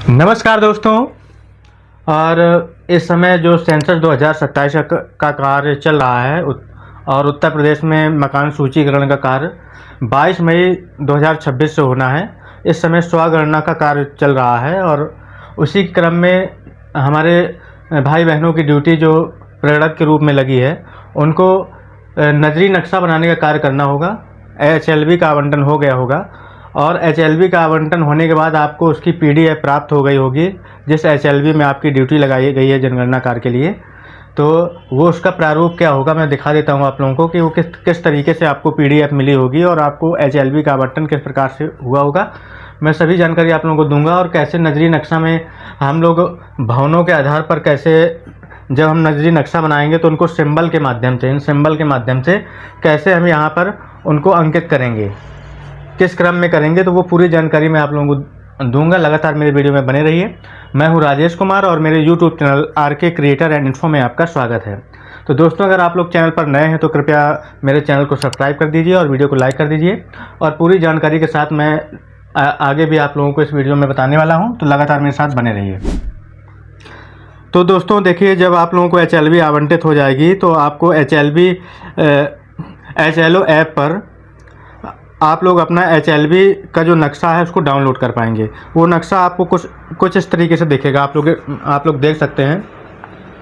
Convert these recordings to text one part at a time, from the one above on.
नमस्कार दोस्तों। और इस समय जो सेंसस 2027 का कार्य चल रहा है और उत्तर प्रदेश में मकान सूचीकरण का कार्य 22 मई 2026 से होना है। इस समय स्वगणना का कार्य चल रहा है और उसी क्रम में हमारे भाई बहनों की ड्यूटी जो प्रेरक के रूप में लगी है, उनको नजरी नक्शा बनाने का कार्य करना होगा। HLB का आवंटन हो गया होगा और HLB का आवंटन होने के बाद आपको उसकी PDF प्राप्त हो गई होगी, जिस HLB में आपकी ड्यूटी लगाई गई है जनगणना कार्य के लिए। तो वो उसका प्रारूप क्या होगा मैं दिखा देता हूँ आप लोगों को कि वो किस तरीके से आपको PDF मिली होगी और आपको HLB का आवंटन किस प्रकार से हुआ होगा। मैं सभी जानकारी आप लोगों को दूंगा और कैसे नजरी नक्शा में हम लोग भवनों के आधार पर कैसे जब हम नजरी नक्शा बनाएंगे तो उनको सिंबल के माध्यम से, इन सिंबल के माध्यम से कैसे हम यहाँ पर उनको अंकित करेंगे, किस क्रम में करेंगे, तो वो पूरी जानकारी मैं आप लोगों को दूंगा। लगातार मेरे वीडियो में बने रहिए। मैं हूं राजेश कुमार और मेरे YouTube channel RK creator and info में आपका स्वागत है। तो दोस्तों, अगर आप लोग चैनल पर नए हैं तो कृपया मेरे चैनल को सब्सक्राइब कर दीजिए और वीडियो को लाइक कर दीजिए। और पूरी जानकारी के साथ मैं आगे भी आप लोगों को इस वीडियो में बताने वाला हूँ, तो लगातार मेरे साथ बने रहिए। तो दोस्तों देखिए, जब आप लोगों को HLB आवंटित हो जाएगी तो आपको HLO ऐप पर आप लोग अपना HLB का जो नक्शा है उसको डाउनलोड कर पाएंगे। वो नक्शा आपको कुछ इस तरीके से दिखेगा। आप लोग देख सकते हैं,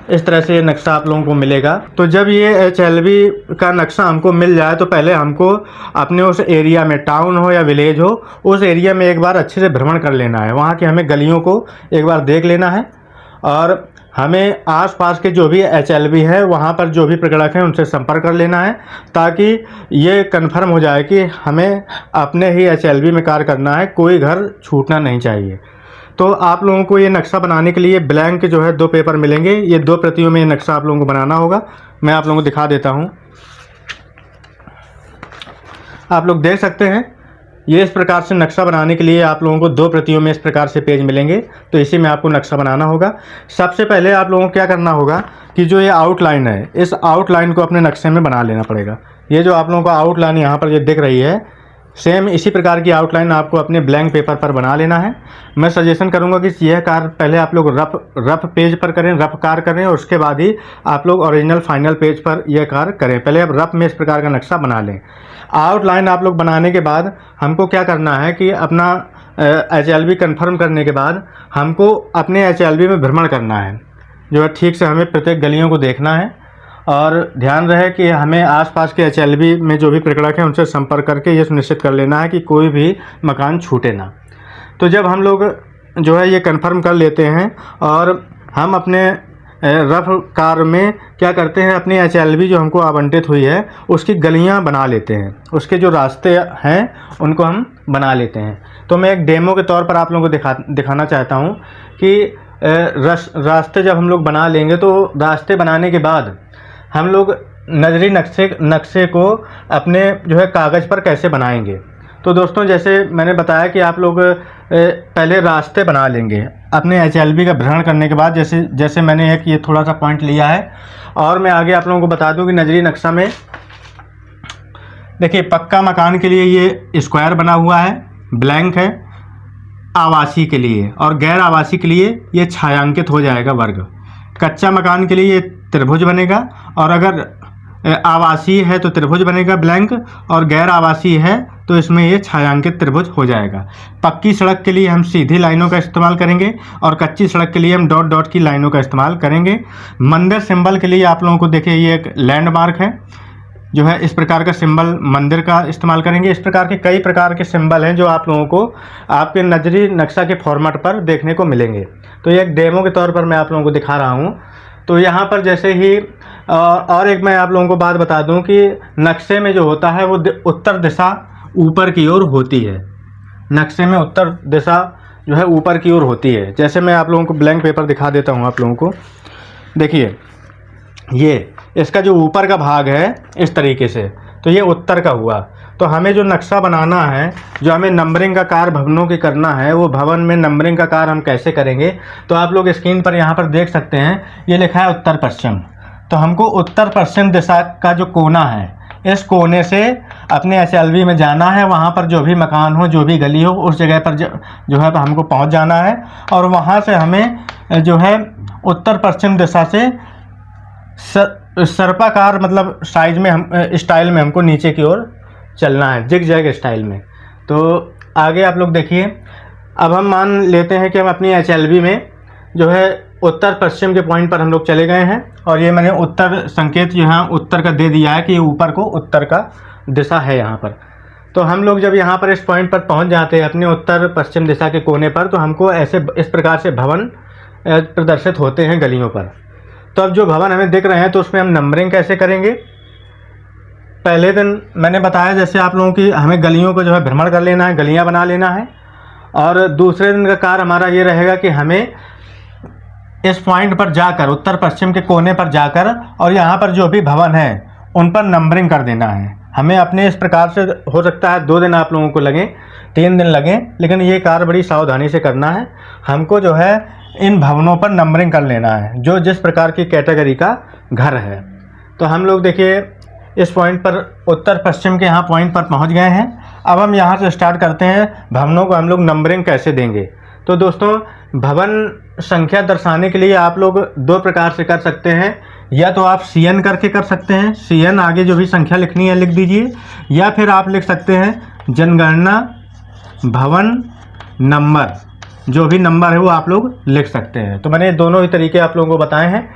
इस तरह से ये नक्शा आप लोगों को मिलेगा। तो जब ये HLB का नक्शा हमको मिल जाए तो पहले हमको अपने उस एरिया में, टाउन हो या विलेज हो, उस एरिया में एक बार अच्छे से भ्रमण कर लेना है। वहाँ की हमें गलियों को एक बार देख लेना है और हमें आसपास के जो भी HLB है वहाँ पर जो भी प्रगणक हैं उनसे संपर्क कर लेना है, ताकि ये कन्फर्म हो जाए कि हमें अपने ही HLB में कार्य करना है, कोई घर छूटना नहीं चाहिए। तो आप लोगों को ये नक्शा बनाने के लिए ब्लैंक जो है 2 पेपर मिलेंगे। ये 2 प्रतियों में ये नक्शा आप लोगों को बनाना होगा। मैं आप लोगों को दिखा देता हूँ। आप लोग देख सकते हैं, ये इस प्रकार से नक्शा बनाने के लिए आप लोगों को 2 प्रतियों में इस प्रकार से पेज मिलेंगे। तो इसी में आपको नक्शा बनाना होगा। सबसे पहले आप लोगों को क्या करना होगा कि जो ये आउटलाइन है, इस आउटलाइन को अपने नक्शे में बना लेना पड़ेगा। ये जो आप लोगों को आउटलाइन यहाँ पर ये दिख रही है, सेम इसी प्रकार की आउटलाइन आपको अपने ब्लैंक पेपर पर बना लेना है। मैं सजेशन करूंगा कि यह कार्य पहले आप लोग रफ पेज पर करें, रफ कार्य करें, और उसके बाद ही आप लोग ओरिजिनल फाइनल पेज पर यह कार्य करें। पहले आप रफ में इस प्रकार का नक्शा बना लें। आउटलाइन आप लोग बनाने के बाद हमको क्या करना है कि अपना HLB कन्फर्म करने के बाद हमको अपने HLB में भ्रमण करना है। जो है ठीक से हमें प्रत्येक गलियों को देखना है और ध्यान रहे कि हमें आसपास के HLB में जो भी प्रगणक हैं उनसे संपर्क करके ये सुनिश्चित कर लेना है कि कोई भी मकान छूटे ना। तो जब हम लोग जो है ये कंफर्म कर लेते हैं और हम अपने रफ कार्य में क्या करते हैं, अपनी HLB जो हमको आवंटित हुई है उसकी गलियां बना लेते हैं, उसके जो रास्ते हैं उनको हम बना लेते हैं। तो मैं एक डेमो के तौर पर आप लोगों को दिखाना चाहता हूँ कि रास्ते जब हम लोग बना लेंगे तो रास्ते बनाने के बाद हम लोग नजरी नक्शे को अपने जो है कागज़ पर कैसे बनाएंगे। तो दोस्तों, जैसे मैंने बताया कि आप लोग पहले रास्ते बना लेंगे अपने HLB का भ्रमण करने के बाद। जैसे मैंने एक ये थोड़ा सा पॉइंट लिया है और मैं आगे आप लोगों को बता दूं कि नजरी नक्शा में देखिए, पक्का मकान के लिए ये स्क्वायर बना हुआ है, ब्लैंक है। आवासीय के लिए और गैर आवासीय के लिए ये छायांकित हो जाएगा वर्ग। कच्चा मकान के लिए ये त्रिभुज बनेगा और अगर आवासीय है तो त्रिभुज बनेगा ब्लैंक, और गैर आवासीय है तो इसमें ये छायांकित त्रिभुज हो जाएगा। पक्की सड़क के लिए हम सीधी लाइनों का इस्तेमाल करेंगे और कच्ची सड़क के लिए हम डॉट डॉट की लाइनों का इस्तेमाल करेंगे। मंदिर सिंबल के लिए आप लोगों को देखिए, ये एक लैंडमार्क है जो है, इस प्रकार का सिंबल मंदिर का इस्तेमाल करेंगे। इस प्रकार के कई प्रकार के सिंबल हैं जो आप लोगों को आपके नजरी नक्शा के फॉर्मेट पर देखने को मिलेंगे। तो ये एक डेमो के तौर पर मैं आप लोगों को दिखा रहा हूँ। तो यहाँ पर जैसे ही और एक मैं आप लोगों को बात बता दूं कि नक्शे में जो होता है वो उत्तर दिशा ऊपर की ओर होती है। नक्शे में उत्तर दिशा जो है ऊपर की ओर होती है। जैसे मैं आप लोगों को ब्लैंक पेपर दिखा देता हूँ आप लोगों को। देखिए, ये इसका जो ऊपर का भाग है इस तरीके से, तो ये उत्तर का हुआ। तो हमें जो नक्शा बनाना है, जो हमें नंबरिंग का कार्य भवनों की करना है, वो भवन में नंबरिंग का कार्य हम कैसे करेंगे। तो आप लोग स्क्रीन पर यहाँ पर देख सकते हैं, ये लिखा है उत्तर पश्चिम। तो हमको उत्तर पश्चिम दिशा का जो कोना है इस कोने से अपने HLV में जाना है। वहाँ पर जो भी मकान हो, जो भी गली हो, उस जगह पर जो है हमको पहुँच जाना है और वहाँ से हमें जो है उत्तर पश्चिम दिशा से सर्पाकार मतलब साइज में स्टाइल में हमको नीचे की ओर चलना है, जिग जैग स्टाइल में। तो आगे आप लोग देखिए, अब हम मान लेते हैं कि हम अपनी HLV में जो है उत्तर पश्चिम के पॉइंट पर हम लोग चले गए हैं और ये मैंने उत्तर संकेत यहाँ उत्तर का दे दिया है कि ऊपर को उत्तर का दिशा है यहाँ पर। तो हम लोग जब यहाँ पर इस पॉइंट पर पहुँच जाते हैं अपने उत्तर पश्चिम दिशा के कोने पर, तो हमको ऐसे इस प्रकार से भवन प्रदर्शित होते हैं गलियों पर। तो अब जो भवन हमें दिख रहे हैं तो उसमें हम नंबरिंग कैसे करेंगे। पहले दिन मैंने बताया जैसे आप लोगों की हमें गलियों को जो है भ्रमण कर लेना है, गलियाँ बना लेना है। और दूसरे दिन का कार्य हमारा ये रहेगा कि हमें इस पॉइंट पर जाकर उत्तर पश्चिम के कोने पर जाकर और यहाँ पर जो भी भवन है उन पर नंबरिंग कर देना है। हमें अपने इस प्रकार से हो सकता है 2 दिन आप लोगों को लगें, 3 दिन लगें, लेकिन ये कार्य बड़ी सावधानी से करना है। हमको जो है इन भवनों पर नंबरिंग कर लेना है जो जिस प्रकार की कैटेगरी का घर है। तो हम लोग देखिए इस पॉइंट पर उत्तर पश्चिम के यहाँ पॉइंट पर पहुँच गए हैं। अब हम यहाँ से स्टार्ट करते हैं भवनों को हम लोग नंबरिंग कैसे देंगे। तो दोस्तों, भवन संख्या दर्शाने के लिए आप लोग 2 प्रकार से कर सकते हैं। या तो आप CN करके कर सकते हैं, CN आगे जो भी संख्या लिखनी है लिख दीजिए, या फिर आप लिख सकते हैं जनगणना भवन नंबर, जो भी नंबर है वो आप लोग लिख सकते हैं। तो मैंने दोनों ही तरीके आप लोगों को बताए हैं।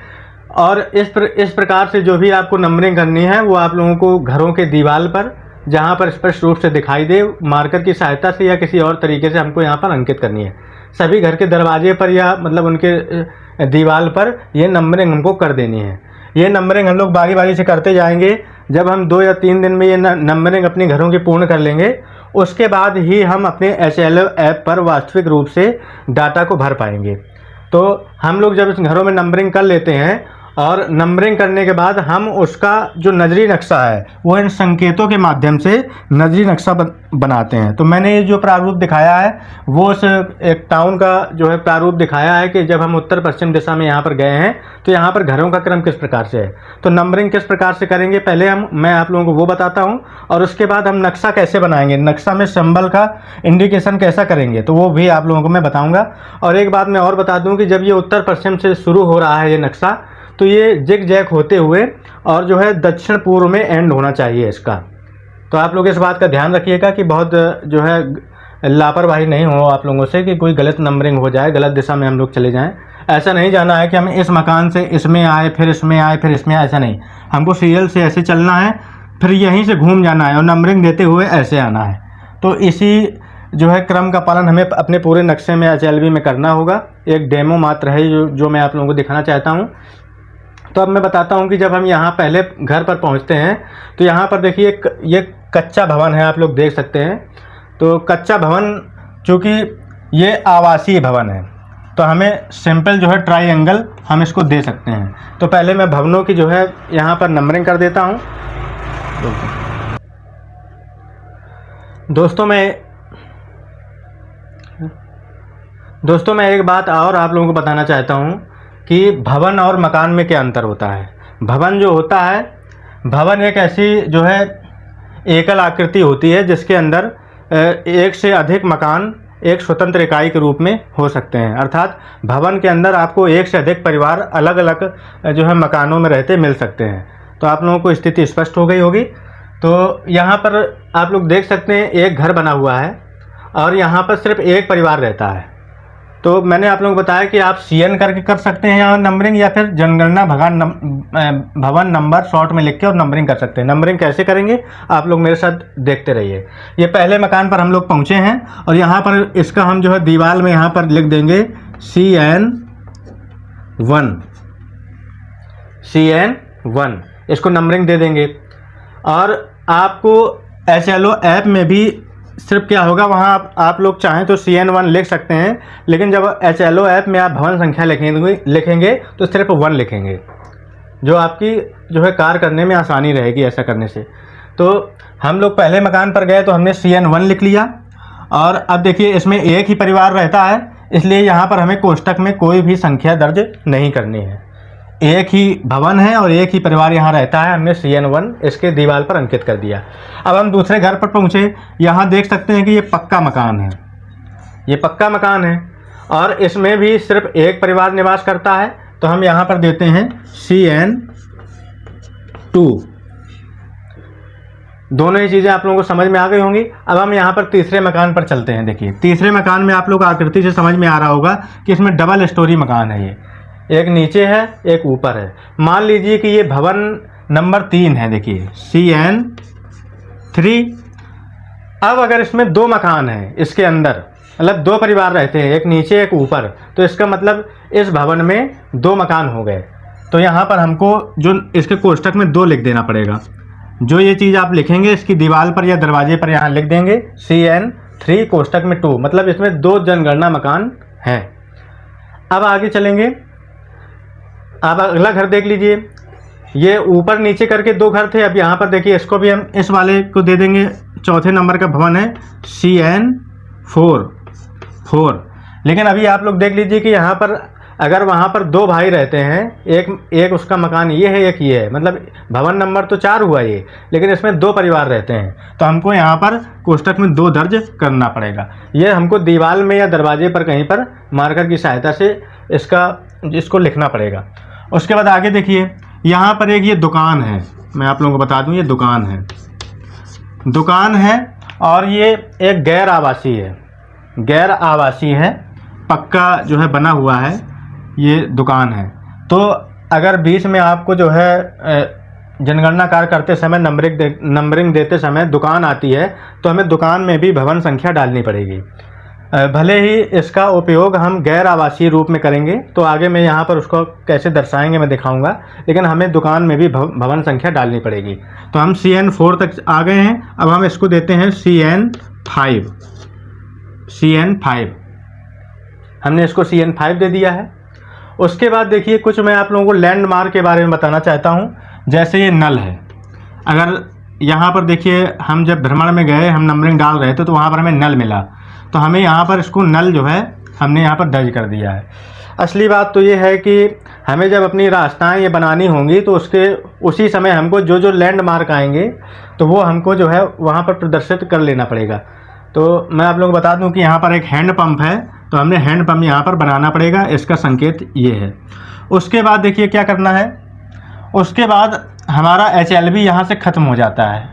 और इस प्रकार से जो भी आपको नंबरिंग करनी है वो आप लोगों को घरों के दीवार पर जहाँ पर स्पष्ट रूप से दिखाई दे, मार्कर की सहायता से या किसी और तरीके से हमको यहाँ पर अंकित करनी है। सभी घर के दरवाजे पर या मतलब उनके दीवार पर ये नंबरिंग हमको कर देनी है। ये नंबरिंग हम लोग बारी बारी से करते जाएंगे। जब हम 2 या 3 दिन में ये नंबरिंग अपने घरों की पूर्ण कर लेंगे, उसके बाद ही हम अपने HLO ऐप पर वास्तविक रूप से डाटा को भर पाएंगे। तो हम लोग जब इस घरों में नंबरिंग कर लेते हैं और नंबरिंग करने के बाद हम उसका जो नजरी नक्शा है वो इन संकेतों के माध्यम से नजरी नक्शा बनाते हैं। तो मैंने ये जो प्रारूप दिखाया है वो उस एक टाउन का जो है प्रारूप दिखाया है कि जब हम उत्तर पश्चिम दिशा में यहाँ पर गए हैं तो यहाँ पर घरों का क्रम किस प्रकार से है। तो नंबरिंग किस प्रकार से करेंगे पहले मैं आप लोगों को वो बताता हूँ, और उसके बाद हम नक्शा कैसे बनाएंगे, नक्शा में सिंबल का इंडिकेशन कैसा करेंगे, तो वो भी आप लोगों को मैं बताऊँगा। और एक बात मैं और बता दूँ कि जब ये उत्तर पश्चिम से शुरू हो रहा है ये नक्शा, तो ये जिग जैग होते हुए और जो है दक्षिण पूर्व में एंड होना चाहिए इसका। तो आप लोग इस बात का ध्यान रखिएगा कि बहुत जो है लापरवाही नहीं हो आप लोगों से कि कोई गलत नंबरिंग हो जाए, गलत दिशा में हम लोग चले जाएं। ऐसा नहीं जाना है कि हम इस मकान से इसमें आए, फिर इसमें आए, फिर इसमें, ऐसा नहीं। हमको सीरियल से ऐसे चलना है, फिर यहीं से घूम जाना है और नंबरिंग देते हुए ऐसे आना है। तो इसी जो है क्रम का पालन हमें अपने पूरे नक्शे में HLV में करना होगा। एक डेमो मात्र है जो मैं आप लोगों को दिखाना चाहता हूँ। तो अब मैं बताता हूँ कि जब हम यहाँ पहले घर पर पहुँचते हैं तो यहाँ पर देखिए ये कच्चा भवन है, आप लोग देख सकते हैं। तो कच्चा भवन चूँकि ये आवासीय भवन है तो हमें सिंपल जो है ट्रायंगल हम इसको दे सकते हैं। तो पहले मैं भवनों की जो है यहाँ पर नंबरिंग कर देता हूँ। दोस्तों मैं एक बात और आप लोगों को बताना चाहता हूँ कि भवन और मकान में क्या अंतर होता है। भवन जो होता है, भवन एक ऐसी जो है एकल आकृति होती है जिसके अंदर एक से अधिक मकान एक स्वतंत्र इकाई के रूप में हो सकते हैं। अर्थात भवन के अंदर आपको एक से अधिक परिवार अलग अलग जो है मकानों में रहते मिल सकते हैं। तो आप लोगों को स्थिति स्पष्ट हो गई होगी। तो यहाँ पर आप लोग देख सकते हैं एक घर बना हुआ है और यहाँ पर सिर्फ एक परिवार रहता है। तो मैंने आप लोगों को बताया कि आप CN करके कर सकते हैं यहाँ नंबरिंग, या फिर जनगणना भवन नंबर शॉर्ट में लिख के और नंबरिंग कर सकते हैं। नंबरिंग कैसे करेंगे आप लोग मेरे साथ देखते रहिए। ये पहले मकान पर हम लोग पहुँचे हैं और यहाँ पर इसका हम जो है दीवार में यहाँ पर लिख देंगे CN1, इसको नंबरिंग दे देंगे। और आपको HLO ऐप में भी सिर्फ क्या होगा, वहाँ आप लोग चाहें तो CN1 लिख सकते हैं, लेकिन जब HLO ऐप में आप भवन संख्या लिखेंगे तो सिर्फ 1 लिखेंगे, जो आपकी जो है कार्य करने में आसानी रहेगी ऐसा करने से। तो हम लोग पहले मकान पर गए तो हमने CN1 लिख लिया। और अब देखिए इसमें एक ही परिवार रहता है, इसलिए यहाँ पर हमें कोष्टक में कोई भी संख्या दर्ज नहीं करनी है। एक ही भवन है और एक ही परिवार यहाँ रहता है, हमने CN1 इसके दीवार पर अंकित कर दिया। अब हम दूसरे घर पर पहुँचे, यहाँ देख सकते हैं कि ये पक्का मकान है, ये पक्का मकान है और इसमें भी सिर्फ एक परिवार निवास करता है, तो हम यहाँ पर देते हैं CN2। दोनों ही चीज़ें आप लोगों को समझ में आ गई होंगी। अब हम यहाँ पर तीसरे मकान पर चलते हैं। देखिए तीसरे मकान में आप लोग आकृति से समझ में आ रहा होगा कि इसमें डबल स्टोरी मकान है, ये एक नीचे है एक ऊपर है। मान लीजिए कि ये भवन नंबर 3 है, देखिए CN3। अब अगर इसमें 2 मकान हैं, इसके अंदर मतलब 2 परिवार रहते हैं, एक नीचे एक ऊपर, तो इसका मतलब इस भवन में 2 मकान हो गए। तो यहाँ पर हमको जो इसके कोष्टक में 2 लिख देना पड़ेगा। जो ये चीज़ आप लिखेंगे इसकी दीवार पर या दरवाजे पर यहाँ लिख देंगे CN3 कोष्टक में 2, मतलब इसमें 2 जनगणना मकान हैं। अब आगे चलेंगे, अब अगला घर देख लीजिए। ये ऊपर नीचे करके 2 घर थे, अब यहाँ पर देखिए इसको भी हम इस वाले को दे देंगे। चौथे नंबर का भवन है CN4। लेकिन अभी आप लोग देख लीजिए कि यहाँ पर अगर वहाँ पर 2 भाई रहते हैं, एक उसका मकान ये है एक ये है, मतलब भवन नंबर तो 4 हुआ ये, लेकिन इसमें 2 परिवार रहते हैं, तो हमको यहाँ पर कोष्टक में 2 दर्ज करना पड़ेगा। ये हमको दीवार में या दरवाजे पर कहीं पर मार्कर की सहायता से इसको लिखना पड़ेगा। उसके बाद आगे देखिए, यहाँ पर एक ये दुकान है, मैं आप लोगों को बता दूँ, ये दुकान है और ये एक गैर आवासीय है, पक्का जो है बना हुआ है, ये दुकान है। तो अगर बीच में आपको जो है जनगणना कार्य करते समय नंबरिंग देते समय दुकान आती है, तो हमें दुकान में भी भवन संख्या डालनी पड़ेगी। भले ही इसका उपयोग हम गैर आवासीय रूप में करेंगे, तो आगे मैं यहाँ पर उसको कैसे दर्शाएंगे मैं दिखाऊंगा, लेकिन हमें दुकान में भी भवन संख्या डालनी पड़ेगी। तो हम CN4 तक आ गए हैं, अब हम इसको देते हैं CN5। हमने इसको CN5 दे दिया है। उसके बाद देखिए कुछ मैं आप लोगों को लैंडमार्क के बारे में बताना चाहता हूँ। जैसे ये नल है, अगर यहाँ पर देखिए हम जब भ्रमण में गए, हम नंबरिंग डाल रहे थे, तो वहाँ पर हमें नल मिला, तो हमें यहाँ पर इसको नल जो है हमने यहाँ पर दर्ज कर दिया है। असली बात तो ये है कि हमें जब अपनी रास्ताएं ये बनानी होंगी, तो उसी समय हमको जो लैंडमार्क आएंगे तो वो हमको जो है वहाँ पर प्रदर्शित कर लेना पड़ेगा। तो मैं आप लोगों को बता दूं कि यहाँ पर एक हैंड पंप है, तो हमने हैंड पंप यहाँ पर बनाना पड़ेगा, इसका संकेत ये है। उसके बाद देखिए क्या करना है, उसके बाद हमारा HLB यहाँ से ख़त्म हो जाता है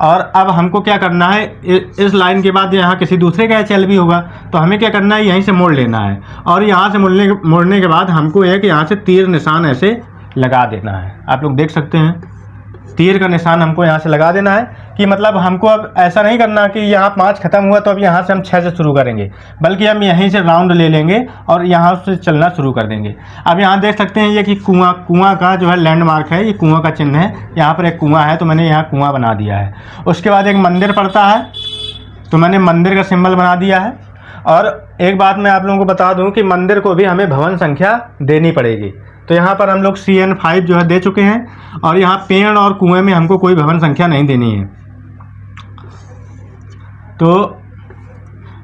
और अब हमको क्या करना है, इस लाइन के बाद यहाँ किसी दूसरे का HLB होगा, तो हमें क्या करना है, यहीं से मोड़ लेना है और यहाँ से मोड़ने के बाद हमको एक यहाँ से तीर निशान ऐसे लगा देना है। आप लोग देख सकते हैं तीर का निशान हमको यहाँ से लगा देना है, कि मतलब हमको अब ऐसा नहीं करना कि यहाँ 5 खत्म हुआ तो अब यहाँ से हम 6 से शुरू करेंगे, बल्कि हम यहीं से राउंड ले लेंगे और यहाँ से चलना शुरू कर देंगे। अब यहाँ देख सकते हैं ये कि कुआं का जो है लैंडमार्क है, ये कुआं का चिन्ह है, यहाँ पर एक कुआं है तो मैंने यहाँ कुआं बना दिया है। उसके बाद एक मंदिर पड़ता है, तो मैंने मंदिर का सिंबल बना दिया है। और एक बात मैं आप लोगों को बता दूँ कि मंदिर को भी हमें भवन संख्या देनी पड़ेगी, तो यहाँ पर हम लोग CN5 जो है दे चुके हैं और यहाँ पेड़ और कुएं में हमको कोई भवन संख्या नहीं देनी है। तो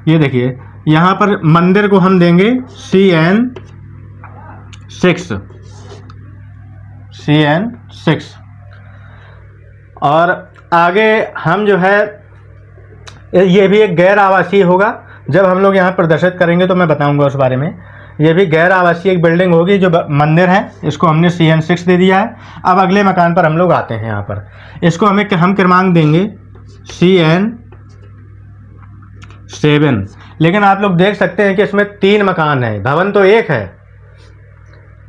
ये देखिए यहाँ पर मंदिर को हम देंगे CN6 और आगे हम जो है ये भी एक गैर आवासीय होगा। जब हम लोग यहाँ प्रदर्शित करेंगे तो मैं बताऊंगा उस बारे में। ये भी गैर आवासीय एक बिल्डिंग होगी जो मंदिर है, इसको हमने CN6 दे दिया है। अब अगले मकान पर हम लोग आते हैं। यहाँ पर इसको हम क्रमांक देंगे CN7। लेकिन आप लोग देख सकते हैं कि इसमें 3 मकान है, भवन तो एक है,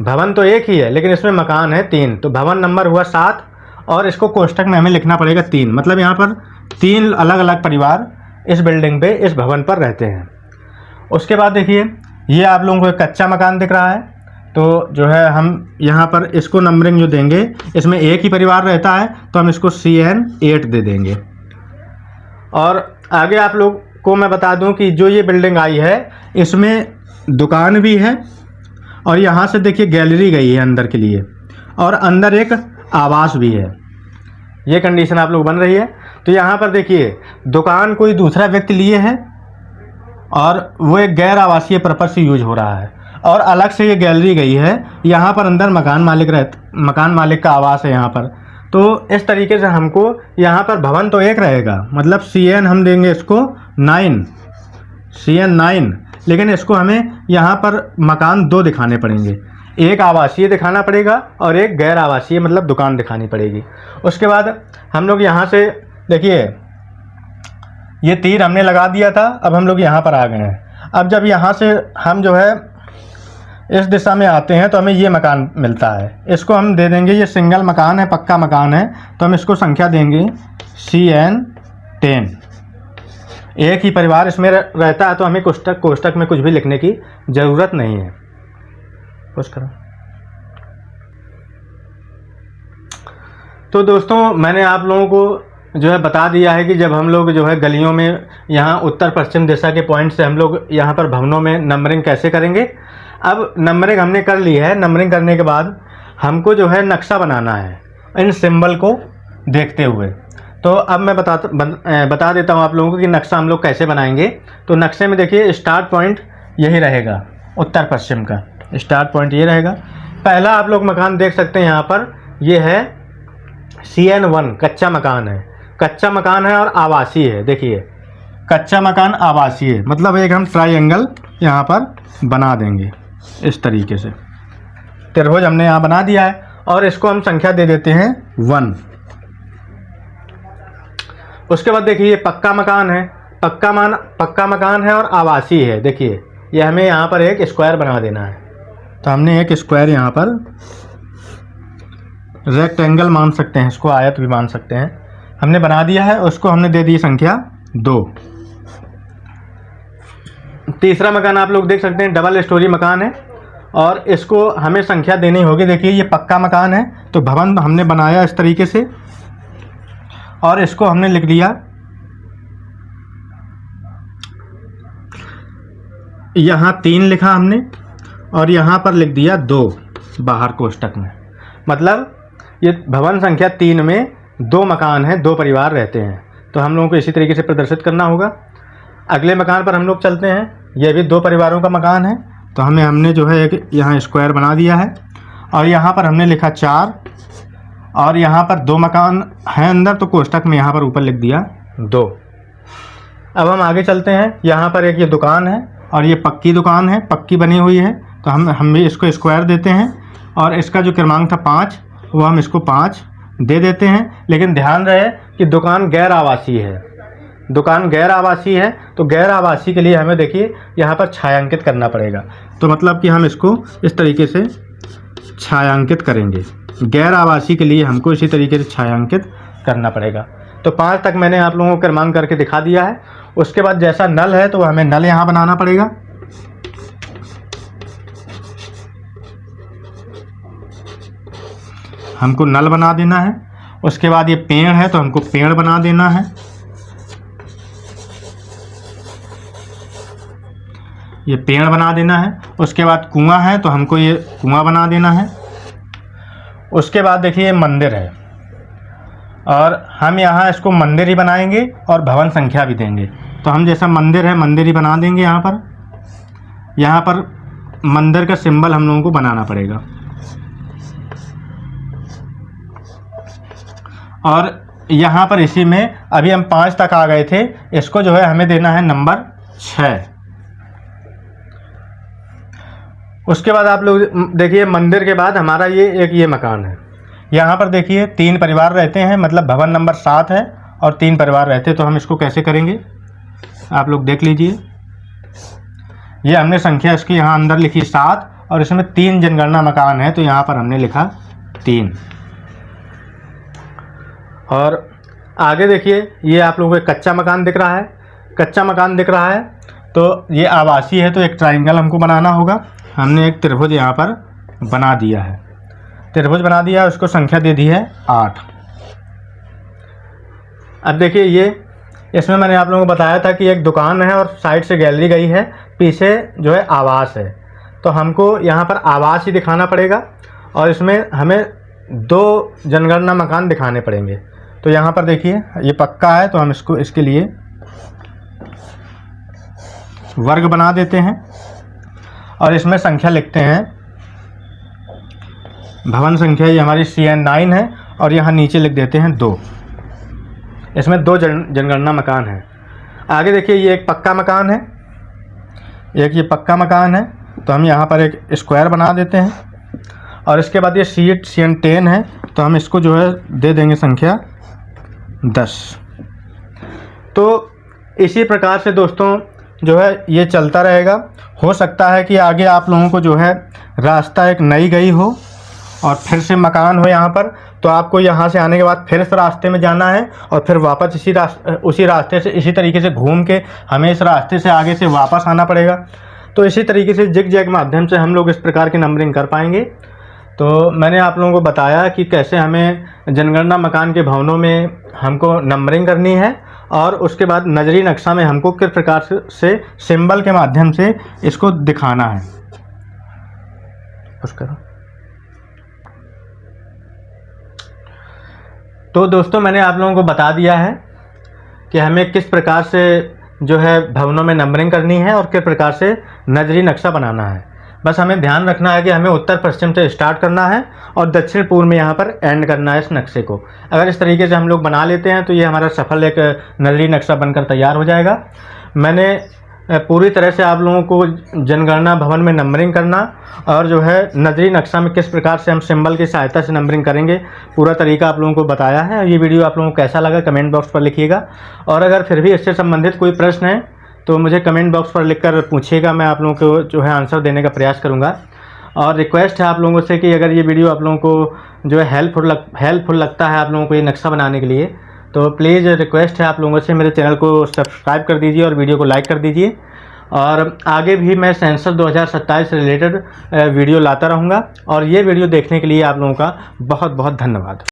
भवन तो एक ही है, लेकिन इसमें मकान है 3। तो भवन नंबर हुआ 7 और इसको कोष्टक में हमें लिखना पड़ेगा 3, मतलब यहाँ पर 3 अलग अलग परिवार इस बिल्डिंग पे, इस भवन पर रहते हैं। उसके बाद देखिए ये आप लोगों को एक कच्चा मकान दिख रहा है, तो जो है हम यहाँ पर इसको नंबरिंग जो देंगे, इसमें एक ही परिवार रहता है तो हम इसको CN8 दे देंगे। और आगे आप लोग को मैं बता दूं कि जो ये बिल्डिंग आई है इसमें दुकान भी है और यहाँ से देखिए गैलरी गई है अंदर के लिए, और अंदर एक आवास भी है। ये कंडीशन आप लोग बन रही है। तो यहाँ पर देखिए दुकान कोई दूसरा व्यक्ति लिए है और वो एक गैर आवासीय पर्पज से यूज हो रहा है, और अलग से ये गैलरी गई है। यहाँ पर अंदर मकान मालिक का आवास है यहाँ पर। तो इस तरीके से हमको यहाँ पर भवन तो एक रहेगा, मतलब CN हम देंगे इसको 9, CN 9, लेकिन इसको हमें यहाँ पर मकान 2 दिखाने पड़ेंगे। एक आवासीय दिखाना पड़ेगा और एक गैर आवासीय मतलब दुकान दिखानी पड़ेगी। उसके बाद हम लोग यहाँ से देखिए ये तीर हमने लगा दिया था, अब हम लोग यहाँ पर आ गए हैं। अब जब यहाँ से हम जो है इस दिशा में आते हैं तो हमें ये मकान मिलता है, इसको हम दे देंगे, ये सिंगल मकान है, पक्का मकान है, तो हम इसको संख्या देंगे CN 10। एक ही परिवार इसमें रहता है तो हमें कोष्टक में कुछ भी लिखने की ज़रूरत नहीं है। कुछ करो। तो दोस्तों मैंने आप लोगों को जो है बता दिया है कि जब हम लोग जो है गलियों में यहाँ उत्तर पश्चिम दिशा के पॉइंट से हम लोग यहाँ पर भवनों में नंबरिंग कैसे करेंगे। अब नंबरिंग हमने कर ली है। नंबरिंग करने के बाद हमको जो है नक्शा बनाना है इन सिंबल को देखते हुए। तो अब मैं बता देता हूँ आप लोगों को कि नक्शा हम लोग कैसे बनाएंगे। तो नक्शे में देखिए स्टार्ट पॉइंट यही रहेगा, उत्तर पश्चिम का स्टार्ट पॉइंट ये रहेगा। पहला आप लोग मकान देख सकते हैं यहाँ पर, ये है CN 1, कच्चा मकान है। कच्चा मकान है और आवासीय है। देखिए कच्चा मकान आवासीय मतलब एक हम ट्रायंगल यहाँ पर बना देंगे इस तरीके से। त्रिभुज हमने यहाँ बना दिया है और इसको हम संख्या दे देते हैं 1। उसके बाद देखिए पक्का मकान है, पक्का मकान है और आवासीय है। देखिए ये हमें यहाँ पर एक स्क्वायर बना देना है, तो हमने एक स्क्वायर यहाँ पर रेक्टेंगल मान सकते हैं, इसको आयत भी मान सकते हैं, हमने बना दिया है। उसको हमने दे दी संख्या 2। तीसरा मकान आप लोग देख सकते हैं डबल स्टोरी मकान है और इसको हमें संख्या देनी होगी। देखिए ये पक्का मकान है तो भवन हमने बनाया इस तरीके से और इसको हमने लिख दिया यहाँ 3 लिखा हमने और यहाँ पर लिख दिया 2 बाहर कोष्टक में। मतलब ये भवन संख्या 3 में 2 मकान हैं, 2 परिवार रहते हैं। तो हम लोगों को इसी तरीके से प्रदर्शित करना होगा। अगले मकान पर हम लोग चलते हैं। ये भी 2 परिवारों का मकान है, तो हमने जो है एक यहाँ स्क्वायर बना दिया है और यहाँ पर हमने लिखा 4 और यहाँ पर 2 मकान हैं अंदर, तो कोष्टक में यहाँ पर ऊपर लिख दिया 2। अब हम आगे चलते हैं। यहाँ पर एक ये दुकान है और ये पक्की दुकान है, पक्की बनी हुई है, तो हम भी इसको स्क्वायर देते हैं और इसका जो क्रमांक था 5 वो हम इसको 5 दे देते हैं। लेकिन ध्यान रहे कि दुकान गैर आवासीय है, दुकान गैर आवासीय है, तो गैर आवासीय के लिए हमें देखिए यहाँ पर छायांकित करना पड़ेगा। तो मतलब कि हम इसको इस तरीके से छायांकित करेंगे। गैर आवासीय के लिए हमको इसी तरीके से छायांकित करना पड़ेगा। तो 5 तक मैंने आप लोगों को क्रमांक करके दिखा दिया है। उसके बाद जैसा नल है तो हमें नल यहाँ बनाना पड़ेगा। हमको नल बना देना है। उसके बाद ये पेड़ है तो हमको पेड़ बना देना है। ये पेड़ बना देना है। उसके बाद कुआं है तो हमको ये कुआं बना देना है। उसके बाद देखिए मंदिर है और हम यहाँ इसको मंदिर ही बनाएंगे और भवन संख्या भी देंगे। तो हम जैसा मंदिर है मंदिर ही बना देंगे। यहाँ पर मंदिर का सिंबल हम लोगों को बनाना पड़ेगा। और यहाँ पर इसी में अभी हम 5 तक आ गए थे, इसको जो है हमें देना है नंबर 6। उसके बाद आप लोग देखिए मंदिर के बाद हमारा ये मकान है। यहाँ पर देखिए 3 परिवार रहते हैं, मतलब भवन नंबर 7 है और 3 परिवार रहते हैं। तो हम इसको कैसे करेंगे आप लोग देख लीजिए। ये हमने संख्या इसकी यहाँ अंदर लिखी 7 और इसमें 3 जनगणना मकान है, तो यहाँ पर हमने लिखा 3। और आगे देखिए ये आप लोगों को कच्चा मकान दिख रहा है, कच्चा मकान दिख रहा है, तो ये आवासीय है, तो एक ट्रायंगल हमको बनाना होगा। हमने एक त्रिभुज यहाँ पर बना दिया है, त्रिभुज बना दिया, उसको संख्या दे दी है 8। अब देखिए ये इसमें मैंने आप लोगों को बताया था कि एक दुकान है और साइड से गैलरी गई है, पीछे जो है आवास है, तो हमको यहाँ पर आवास ही दिखाना पड़ेगा और इसमें हमें 2 जनगणना मकान दिखाने पड़ेंगे। तो यहाँ पर देखिए ये पक्का है, तो हम इसके लिए वर्ग बना देते हैं और इसमें संख्या लिखते हैं। भवन संख्या ये हमारी CN9 है और यहाँ नीचे लिख देते हैं 2। इसमें 2 जनगणना मकान हैं। आगे देखिए ये एक पक्का मकान है, एक ये पक्का मकान है, तो हम यहाँ पर एक स्क्वायर बना देते हैं। और इसके बाद ये CN10 है, तो हम इसको जो है दे देंगे संख्या 10। तो इसी प्रकार से दोस्तों जो है ये चलता रहेगा। हो सकता है कि आगे आप लोगों को जो है रास्ता एक नई गई हो और फिर से मकान हो यहाँ पर, तो आपको यहाँ से आने के बाद फिर इस रास्ते में जाना है और फिर वापस उसी रास्ते से इसी तरीके से घूम के हमें इस रास्ते से आगे से वापस आना पड़ेगा। तो इसी तरीके से जिग जैग माध्यम से हम लोग इस प्रकार की नंबरिंग कर पाएंगे। तो मैंने आप लोगों को बताया कि कैसे हमें जनगणना मकान के भवनों में हमको नंबरिंग करनी है और उसके बाद नजरी नक्शा में हमको किस प्रकार से सिंबल के माध्यम से इसको दिखाना है। पुश करो। तो दोस्तों मैंने आप लोगों को बता दिया है कि हमें किस प्रकार से जो है भवनों में नंबरिंग करनी है और किस प्रकार से नजरी नक्शा बनाना है। बस हमें ध्यान रखना है कि हमें उत्तर पश्चिम से स्टार्ट करना है और दक्षिण पूर्व में यहाँ पर एंड करना है इस नक्शे को। अगर इस तरीके से हम लोग बना लेते हैं तो ये हमारा सफल एक नजरी नक्शा बनकर तैयार हो जाएगा। मैंने पूरी तरह से आप लोगों को जनगणना भवन में नंबरिंग करना और जो है नजरी नक्शा में किस प्रकार से हम सिंबल की सहायता से नंबरिंग करेंगे पूरा तरीका आप लोगों को बताया है। ये वीडियो आप लोगों को कैसा लगा कमेंट बॉक्स पर लिखिएगा और अगर फिर भी इससे संबंधित कोई प्रश्न है तो मुझे कमेंट बॉक्स पर लिखकर पूछिएगा, मैं आप लोगों को जो है आंसर देने का प्रयास करूँगा। और रिक्वेस्ट है आप लोगों से कि अगर ये वीडियो आप लोगों को जो है हेल्पफुल लगता है आप लोगों को ये नक्शा बनाने के लिए, तो प्लीज़ रिक्वेस्ट है आप लोगों से मेरे चैनल को सब्सक्राइब कर दीजिए और वीडियो को लाइक कर दीजिए। और आगे भी मैं सेंसस 2027 से रिलेटेड वीडियो लाता रहूँगा और ये वीडियो देखने के लिए आप लोगों का बहुत बहुत धन्यवाद।